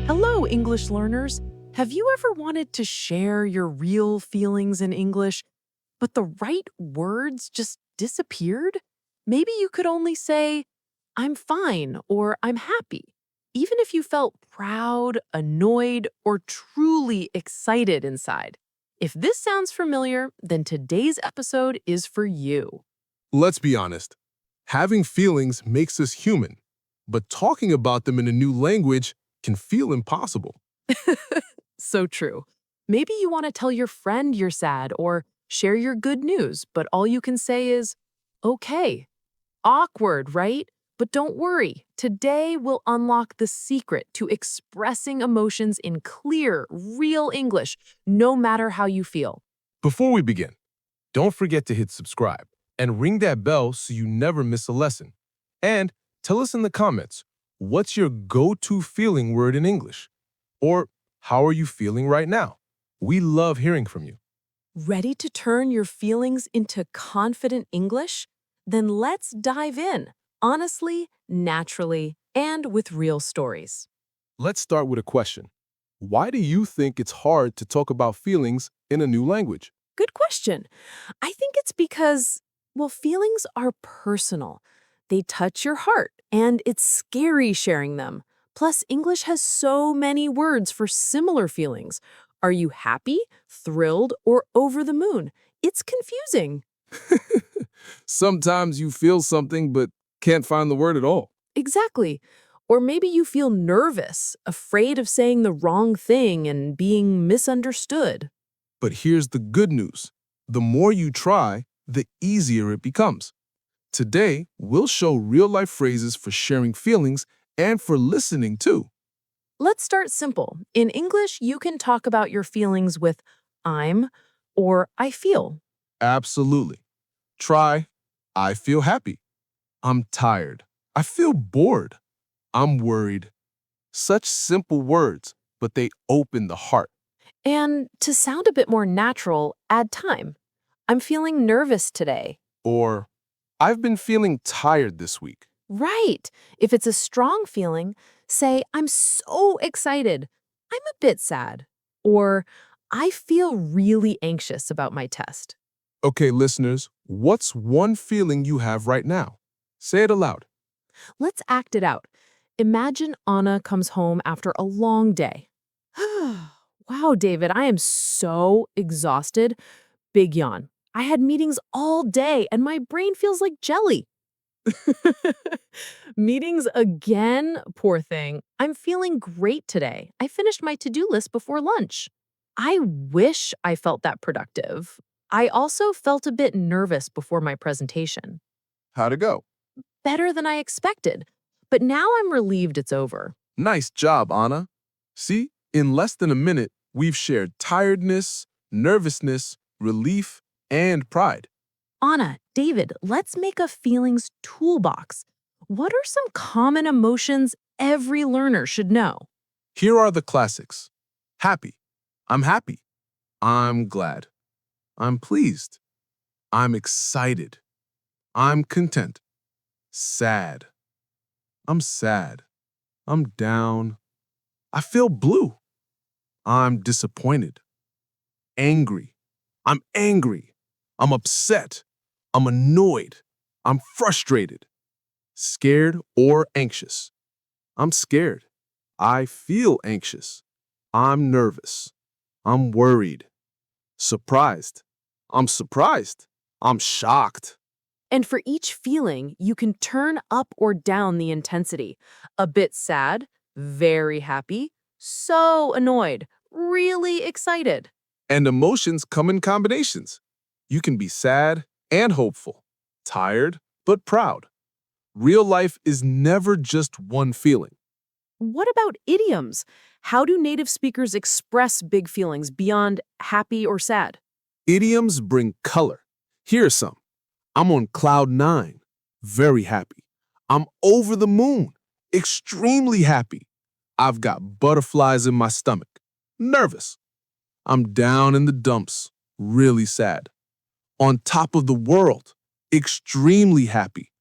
Hello, English learners. Have you ever wanted to share your real feelings in English, but the right words just disappeared? Maybe you could only say, I'm fine or I'm happy, even if you felt proud, annoyed, or truly excited inside. If this sounds familiar, then today's episode is for you. Let's be honest. Having feelings makes us human, but talking about them in a new language can feel impossible. So true. Maybe you want to tell your friend you're sad or share your good news, but all you can say is, okay. Awkward, right? But don't worry. Today we'll unlock the secret to expressing emotions in clear, real English, no matter how you feel. Before we begin, don't forget to hit subscribe and ring that bell so you never miss a lesson. And tell us in the comments, what's your go-to feeling word in English? Or how are you feeling right now? We love hearing from you. Ready to turn your feelings into confident English? Then let's dive in, honestly, naturally, and with real stories. Let's start with a question. Why do you think it's hard to talk about feelings in a new language? Good question. I think it's because, well, feelings are personal. They touch your heart, and it's scary sharing them. Plus, English has so many words for similar feelings. Are you happy, thrilled, or over the moon? It's confusing. Sometimes you feel something but can't find the word at all. Exactly. Or maybe you feel nervous, afraid of saying the wrong thing and being misunderstood. But here's the good news. The more you try, the easier it becomes. Today, we'll show real-life phrases for sharing feelings and for listening too. Let's start simple. In English, you can talk about your feelings with I'm or I feel. Absolutely. Try, I feel happy. I'm tired. I feel bored. I'm worried. Such simple words, but they open the heart. And to sound a bit more natural, add time. I'm feeling nervous today. Or, I've been feeling tired this week. Right. If it's a strong feeling, say, I'm so excited. I'm a bit sad. Or, I feel really anxious about my test. Okay, listeners, what's one feeling you have right now? Say it aloud. Let's act it out. Imagine Anna comes home after a long day. Wow, David, I am so exhausted. Big yawn. I had meetings all day and my brain feels like jelly. Meetings again? Poor thing. I'm feeling great today. I finished my to-do list before lunch. I wish I felt that productive. I also felt a bit nervous before my presentation. How'd it go? Better than I expected. But now I'm relieved it's over. Nice job, Anna. See, in less than a minute, we've shared tiredness, nervousness, relief, and pride. Anna, David, let's make a feelings toolbox. What are some common emotions every learner should know? Here are the classics. Happy. I'm happy. I'm glad. I'm pleased. I'm excited. I'm content. Sad. I'm sad. I'm down. I feel blue. I'm disappointed. Angry. I'm angry. I'm upset. I'm annoyed. I'm frustrated. Scared or anxious. I'm scared. I feel anxious. I'm nervous. I'm worried. Surprised. I'm surprised. I'm shocked. And for each feeling, you can turn up or down the intensity. A bit sad, very happy, so annoyed, really excited. And emotions come in combinations. You can be sad and hopeful, tired but proud. Real life is never just one feeling. What about idioms? How do native speakers express big feelings beyond happy or sad? Idioms bring color. Here are some. I'm on cloud 9, very happy. I'm over the moon, extremely happy. I've got butterflies in my stomach, nervous. I'm down in the dumps, really sad. On top of the world, extremely happy,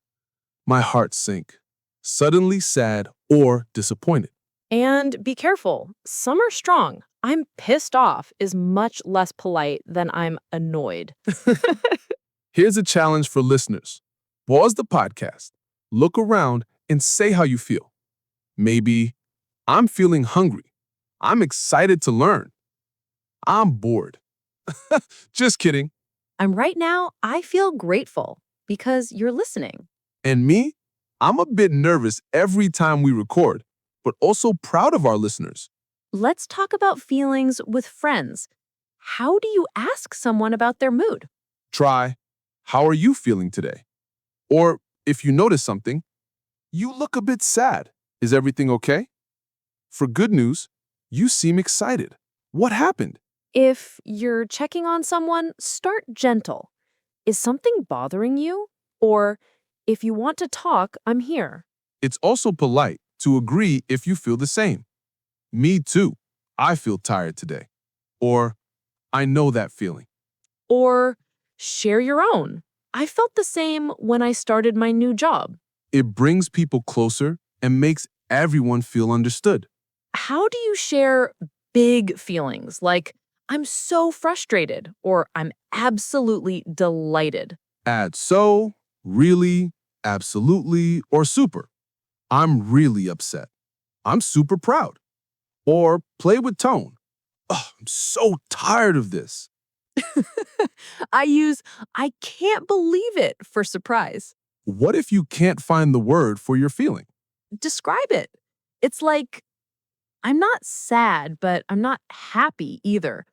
my heart sink, suddenly sad or disappointed. And be careful, some are strong. I'm pissed off is much less polite than I'm annoyed. Here's a challenge for listeners. Pause the podcast, look around, and say how you feel. Maybe, I'm feeling hungry. I'm excited to learn. I'm bored. Just kidding. Right now, I feel grateful because you're listening. And me? I'm a bit nervous every time we record, but also proud of our listeners. Let's talk about feelings with friends. How do you ask someone about their mood? Try, how are you feeling today? Or if you notice something, you look a bit sad. Is everything okay? For good news, you seem excited. What happened? If you're checking on someone, start gentle. Is something bothering you? Or, if you want to talk, I'm here. It's also polite to agree if you feel the same. Me too. I feel tired today. Or, I know that feeling. Or, share your own. I felt the same when I started my new job. It brings people closer and makes everyone feel understood. How do you share big feelings like, I'm so frustrated, or I'm absolutely delighted? Add so, really, absolutely, or super. I'm really upset. I'm super proud. Or play with tone. Oh, I'm so tired of this. I use I can't believe it for surprise. What if you can't find the word for your feeling? Describe it. It's like, I'm not sad, but I'm not happy either.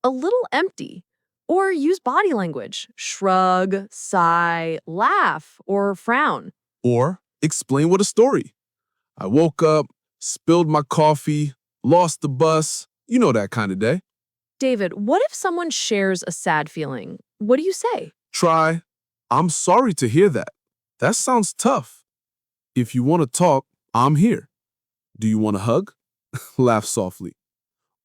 A little empty. Or use body language. Shrug, sigh, laugh, or frown. Or explain with a story. I woke up, spilled my coffee, lost the bus. You know that kind of day. David, what if someone shares a sad feeling? What do you say? Try, I'm sorry to hear that. That sounds tough. If you want to talk, I'm here. Do you want a hug? Laugh softly.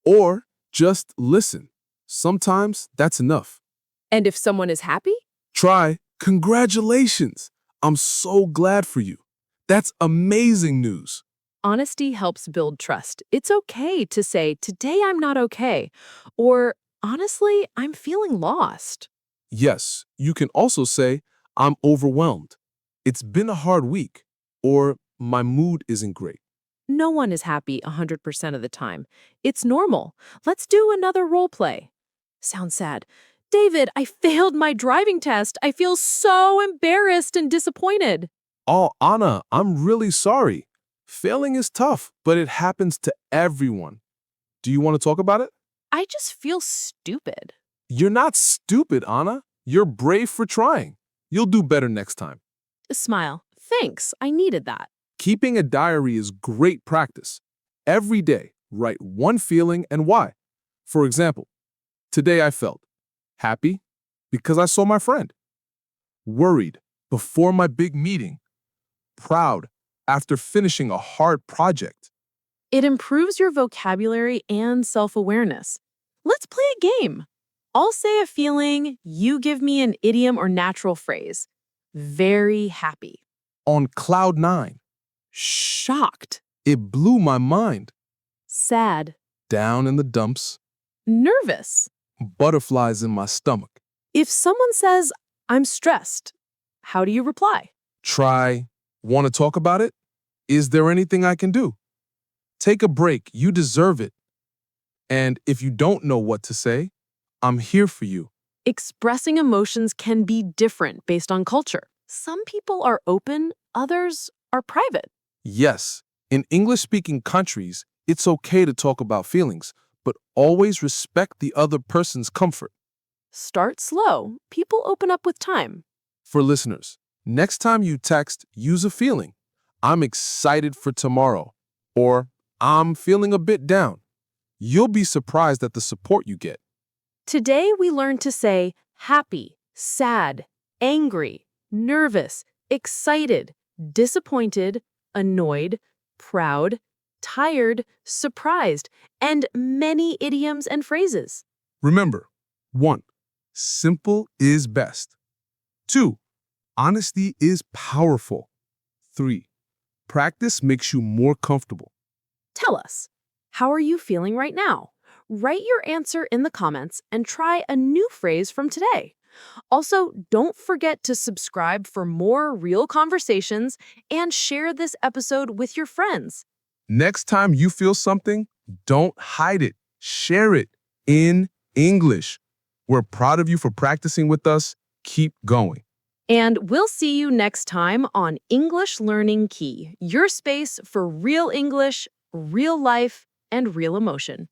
Or just listen. Sometimes that's enough. And if someone is happy? Try, congratulations. I'm so glad for you. That's amazing news. Honesty helps build trust. It's okay to say, today I'm not okay. Or, honestly, I'm feeling lost. Yes, you can also say, I'm overwhelmed. It's been a hard week. Or, my mood isn't great. No one is happy 100% of the time. It's normal. Let's do another role play. Sounds sad. David, I failed my driving test. I feel so embarrassed and disappointed. Oh, Anna, I'm really sorry. Failing is tough, but it happens to everyone. Do you want to talk about it? I just feel stupid. You're not stupid, Anna. You're brave for trying. You'll do better next time. Smile. Thanks. I needed that. Keeping a diary is great practice. Every day, write one feeling and why. For example, today I felt happy because I saw my friend, worried before my big meeting, proud after finishing a hard project. It improves your vocabulary and self-awareness. Let's play a game. I'll say a feeling, you give me an idiom or natural phrase. Very happy. On cloud nine, Shocked. it blew my mind. Sad. Down in the dumps, Nervous. butterflies in my stomach. If someone says, I'm stressed, how do you reply? Try, want to talk about it? Is there anything I can do? Take a break, you deserve it. And if you don't know what to say, I'm here for you. Expressing emotions can be different based on culture. Some people are open, others are private. Yes, in English-speaking countries, it's okay to talk about feelings, but always respect the other person's comfort. Start slow. People open up with time. For listeners, next time you text, use a feeling. I'm excited for tomorrow, or I'm feeling a bit down. You'll be surprised at the support you get. Today we learned to say happy, sad, angry, nervous, excited, disappointed, annoyed, proud, tired, surprised, and many idioms and phrases. Remember, 1. Simple is best. 2. Honesty is powerful. 3. Practice makes you more comfortable. Tell us, how are you feeling right now? Write your answer in the comments and try a new phrase from today. Also, don't forget to subscribe for more real conversations and share this episode with your friends. Next time you feel something, don't hide it. Share it in English. We're proud of you for practicing with us. Keep going. And we'll see you next time on English Learning Key, your space for real English, real life, and real emotion.